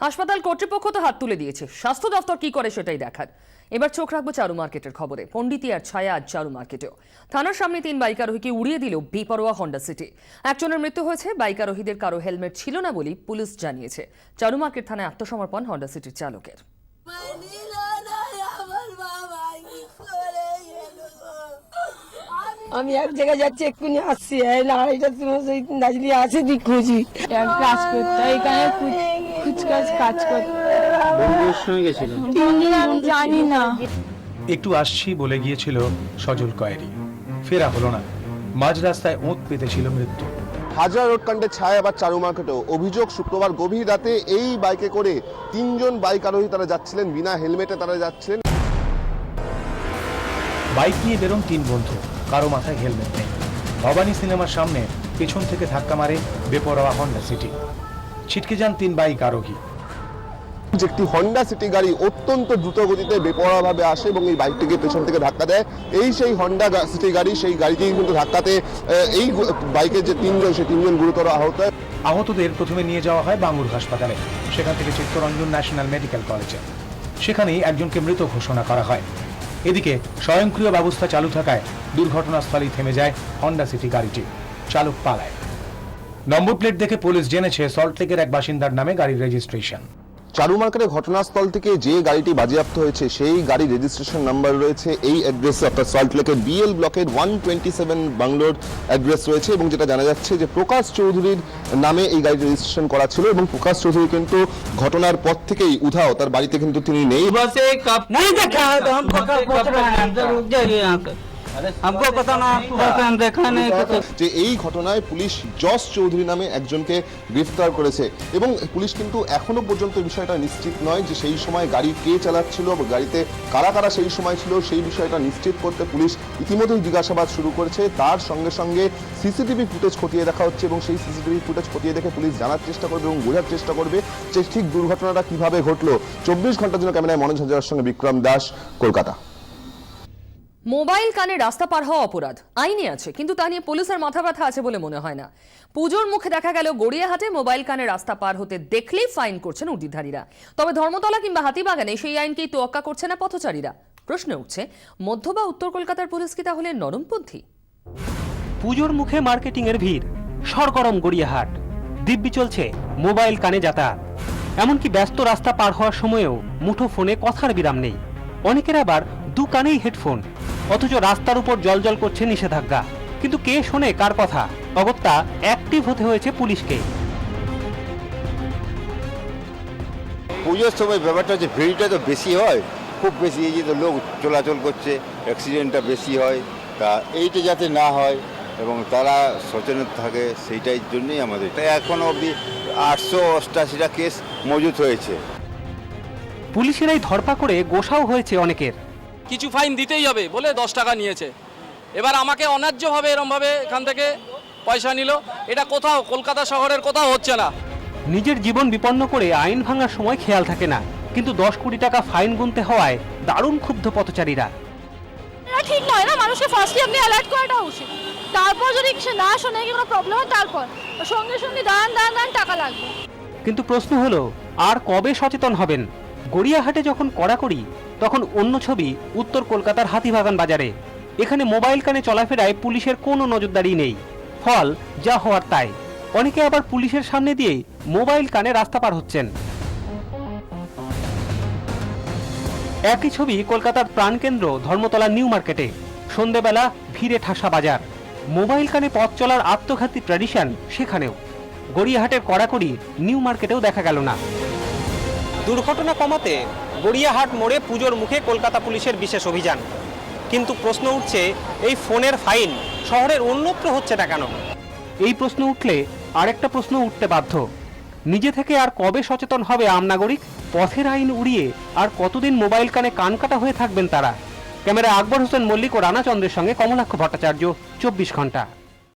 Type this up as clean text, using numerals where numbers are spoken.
হাসপাতাল কর্তৃপক্ষ তো হাত তুলে দিয়েছে, স্বাস্থ্য দপ্তর কি করে সেটাই দেখার। এবার চোখ রাখবো চারু মার্কেটের খবরে। পণ্ডিতিয়ার ছায়া আজ চারু মার্কেটেও। থানার সামনে 3 বাইকারোহীকে উড়িয়ে দিল বেপরোয়া হন্ডা সিটি। একজনের মৃত্যু হয়েছে, বাইকারোহীদের কারো হেলমেট ছিল না বলেই পুলিশ জানিয়েছে। চারু মার্কেট থানায় আত্মসমর্পণ হন্ডা সিটির চালকের। আমি এক জায়গায় যাচ্ছি, এক্ষুনি আসছি, আড়াইটার সময় সেই দার্জিলিং আসে দিক খুঁজি কাজ করতে, এখানে কুচকাজ কাজ করতে। জানি না, একটু আসছি বলে গিয়েছিল সজল কয়েরি, ফেরা হলো না। মাঝ রাস্তায় ওঁত পেতেছিল মৃত্যু। হাজরা রোড কাণ্ডে ছায়া আবার চারু মার্কেটেও। অভিযোগ, শুক্রবার গভীর রাতে এই বাইকে করে 3 জন বাইক আরোহী তারা যাচ্ছিলেন, বিনা হেলমেটে তারা যাচ্ছিলেন। বাইক নিয়ে বেরোন 3 বন্ধু, কারো মাথায় হেলমেট নেই। ভবানী সিনেমার সামনে পেছন থেকে ধাক্কা মারে বেপরোয়া হন্ডা সিটি। ছিটকে যান 3 বাইক আরোহী। একটি হন্ডা সিটি গাড়ি অত্যন্ত দ্রুত গতিতে বেপরোয়াভাবে আসে এবং এই বাইকটিকে পেছন থেকে ধাক্কা দেয়। এই সেই হন্ডা সিটি গাড়ি, সেই গাড়িটিই কিন্তু ধাক্কাতে এই বাইকের যে 3 জন, সেই 3 জন গুরুতর আহত হয়। আহতদের প্রথমে নিয়ে যাওয়া হয় বাঙ্গুর হাসপাতালে, সেখান থেকে চিত্তরঞ্জন ন্যাশনাল মেডিকেল কলেজে। সেখানেই একজনকে মৃত ঘোষণা করা হয়। এদিকে স্বয়ংক্রিয় ব্যবস্থা চালু থাকায় দুর্ঘটনাস্থলেই থেমে যায় হন্ডা সিটি গাড়িটি। চালক পালায়। নম্বর প্লেট দেখে পুলিশ জেনেছে সল্টলেকের এক বাসিন্দার নামে গাড়ির রেজিস্ট্রেশন। চারু মার্কেটের ঘটনাস্থল থেকে যে গাড়িটি বাজেয়াপ্ত হয়েছে সেই গাড়ির রেজিস্ট্রেশন নাম্বার রয়েছে এই অ্যাড্রেসে, অর্থাৎ সল্টলেকের বিএল ব্লকের 127 বাংলোর অ্যাড্রেস রয়েছে। এবং যেটা জানা যাচ্ছে যে প্রকাশ চৌধুরীর নামে এই গাড়ির রেজিস্ট্রেশন করা ছিল এবং প্রকাশ চৌধুরী কিন্তু ঘটনার পর থেকেই উধাও, তার বাড়িতে কিন্তু তিনি নেই। যে এই ঘটনায় পুলিশ যশ চৌধুরী নামে একজনকে গ্রেফতার করেছে এবং পুলিশ কিন্তু এখনো পর্যন্ত বিষয়টা নিশ্চিত নয় যে সেই সময় গাড়ি কে চালাচ্ছিল, গাড়িতে কারা কারা সেই সময় ছিল, সেই বিষয়টা নিশ্চিত করতে পুলিশ ইতিমধ্যেই জিজ্ঞাসাবাদ শুরু করেছে। তার সঙ্গে সঙ্গে সিসিটিভি ফুটেজ খতিয়ে দেখা হচ্ছে এবং সেই সিসিটিভি ফুটেজ খতিয়ে দেখে পুলিশ জানার চেষ্টা করবে এবং বোঝার চেষ্টা করবে যে ঠিক দুর্ঘটনাটা কিভাবে ঘটলো। 24 ঘন্টার জন্য ক্যামেরায় মনোজ হাজারের সঙ্গে বিক্রম দাস, কলকাতা। মোবাইল কানে রাস্তা পার হওয়া অপরাধ আইনে আছে, কিন্তু তা নিয়ে পুলিশের মাথা ব্যথা আছে বলে মনে হয় না। পুজোর মুখে দেখা গেল গড়িয়াহাটে মোবাইল কানে রাস্তা পার হতে দেখলেই ফাইন করছেন উর্দিধারীরা। তবে ধর্মতলা কিংবা হাতিবাগানে সেই আইনকেই তোয়াক্কা করছে না পথচারীরা। প্রশ্ন উঠছে, মধ্য বা উত্তর কলকাতার পুলিশ কি তাহলে নরমপন্থী? পুজোর মুখে মার্কেটিং এর ভিড়, সরগরম গড়িয়াহাট, দিব্যি চলছে মোবাইল কানে যাতায়াত। এমনকি ব্যস্ত রাস্তা পার হওয়ার সময়ও মুঠো ফোনে কথার বিরাম নেই। অনেকের আবার 2 কানেই হেডফোন, অথচ রাস্তার উপর জলজল করছে নিষেধাজ্ঞা। কিন্তু কে শোনে কার কথা? অগত্যা অ্যাক্টিভ হতে হয়েছে পুলিশকে। পুজোর সময় ব্যাপারটা হচ্ছে ভিড়টা তো বেশি হয়, খুব বেশি। এই যে তো লোক চলাচল করছে, অ্যাক্সিডেন্টটা বেশি হয়। তা এইটা যাতে না হয় এবং তারা সচেতন থাকে, সেইটার জন্যই আমাদের এখনো অবধি 888টা কেস মজুত হয়েছে। পুলিশেরাই ধরপা করে গোসাও হয়েছে অনেকের। কিছু ফাইন দিতেই হবে বলে 10 টাকা নিয়েছে। এবার আমাকে অন্যায্যভাবে এরমভাবে এখান থেকে পয়সা নিল। এটা কোথাও কলকাতা শহরের কোথাও হচ্ছে না। নিজের জীবন বিপন্ন করে আইন ভাঙার সময় খেয়াল থাকে না, কিন্তু 10 কোটি টাকা ফাইন গুনতে হওয়ায় দারুণ ক্ষুব্ধ পথচারীরা। এটা ঠিক নয় না, মানুষকে ফার্স্টলি আপনি অ্যালার্ট করাটা উচিত। তারপর যদি সে না শোনে কি কোনো প্রবলেম হয়, তারপর সঙ্গে সঙ্গে দাঁড়ান টাকা লাগবে। কিন্তু প্রশ্ন হলো, আর কবে সচেতন হবেন? গড়িয়াহাটে যখন কড়াকড়ি, তখন অন্য ছবি উত্তর কলকাতার হাতিবাগান বাজারে। এখানে মোবাইল কানে চলাফেরায় পুলিশের কোনো নজরদারি নেই, ফল যা হওয়ার তাই। অনেকে আবার পুলিশের সামনে দিয়ে মোবাইল কানে রাস্তা পার হচ্ছেন। একই ছবি কলকাতার প্রাণকেন্দ্র ধর্মতলা নিউ মার্কেটে। সন্ধ্যেবেলা ভিড়ে ঠাসা বাজার, মোবাইল কানে পথ চলার আত্মঘাতী ট্র্যাডিশন সেখানেও। গড়িয়াহাটের কড়াকড়ি নিউ মার্কেটেও দেখা গেল না। দুর্ঘটনা কমাতে গড়িয়াহাট মোড়ে পুজোর মুখে কলকাতা পুলিশের বিশেষ অভিযান। কিন্তু প্রশ্ন উঠছে, এই ফোনের ফাইন শহরের অন্যত্র হচ্ছে না কেন? এই প্রশ্ন উঠলে আরেকটা প্রশ্ন উঠতে বাধ্য, নিজে থেকে আর কবে সচেতন হবে আমনাগরিক? পথের আইন উড়িয়ে আর কতদিন মোবাইল কানে কান কাটা হয়ে থাকবেন তারা? ক্যামেরা আকবর হোসেন মল্লিক ও রানা চন্দ্রের সঙ্গে কমলাক্ষ ভট্টাচার্য, 24 ঘন্টা।